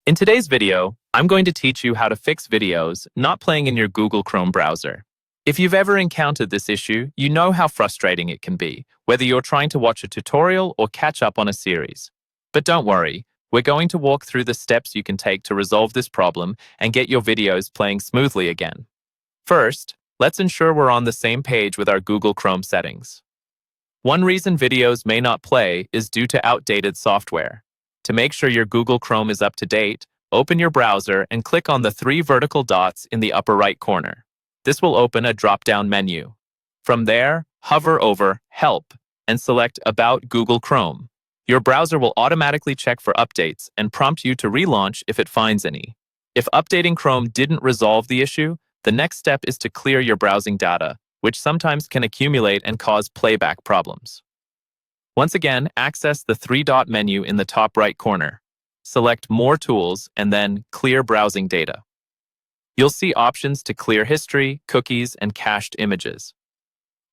In today's video, I'm going to teach you how to fix videos not playing in your Google Chrome browser. If you've ever encountered this issue, you know how frustrating it can be, whether you're trying to watch a tutorial or catch up on a series. But don't worry, we're going to walk through the steps you can take to resolve this problem and get your videos playing smoothly again. First, let's ensure we're on the same page with our Google Chrome settings. One reason videos may not play is due to outdated software. To make sure your Google Chrome is up to date, open your browser and click on the 3 vertical dots in the upper right corner. This will open a drop-down menu. From there, hover over Help and select About Google Chrome. Your browser will automatically check for updates and prompt you to relaunch if it finds any. If updating Chrome didn't resolve the issue, the next step is to clear your browsing data, which sometimes can accumulate and cause playback problems. Once again, access the 3-dot menu in the top right corner. Select More Tools and then Clear Browsing Data. You'll see options to clear history, cookies, and cached images.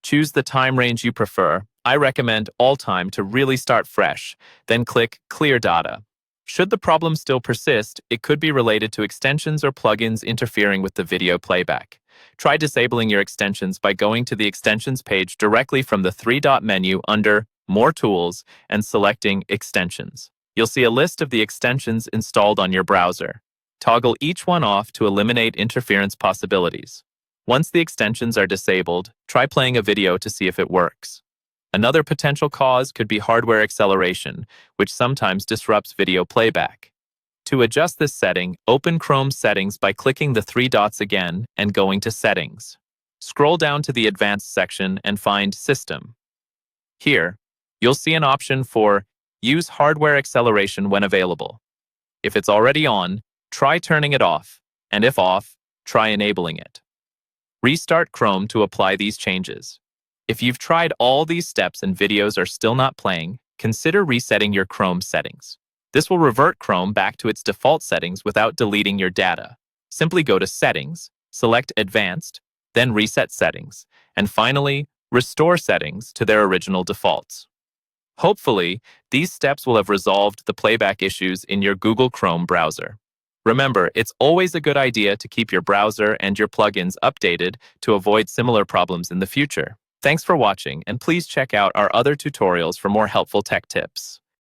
Choose the time range you prefer. I recommend all time to really start fresh, then click Clear Data. Should the problem still persist, it could be related to extensions or plugins interfering with the video playback. Try disabling your extensions by going to the Extensions page directly from the 3-dot menu under More Tools and selecting Extensions. You'll see a list of the extensions installed on your browser. Toggle each one off to eliminate interference possibilities. Once the extensions are disabled, try playing a video to see if it works. Another potential cause could be hardware acceleration, which sometimes disrupts video playback. To adjust this setting, open Chrome Settings by clicking the 3 dots again and going to Settings. Scroll down to the Advanced section and find System. Here, you'll see an option for Use Hardware Acceleration when available. If it's already on, try turning it off, and if off, try enabling it. Restart Chrome to apply these changes. If you've tried all these steps and videos are still not playing, consider resetting your Chrome settings. This will revert Chrome back to its default settings without deleting your data. Simply go to Settings, select Advanced, then Reset Settings, and finally, restore settings to their original defaults. Hopefully, these steps will have resolved the playback issues in your Google Chrome browser. Remember, it's always a good idea to keep your browser and your plugins updated to avoid similar problems in the future. Thanks for watching, and please check out our other tutorials for more helpful tech tips.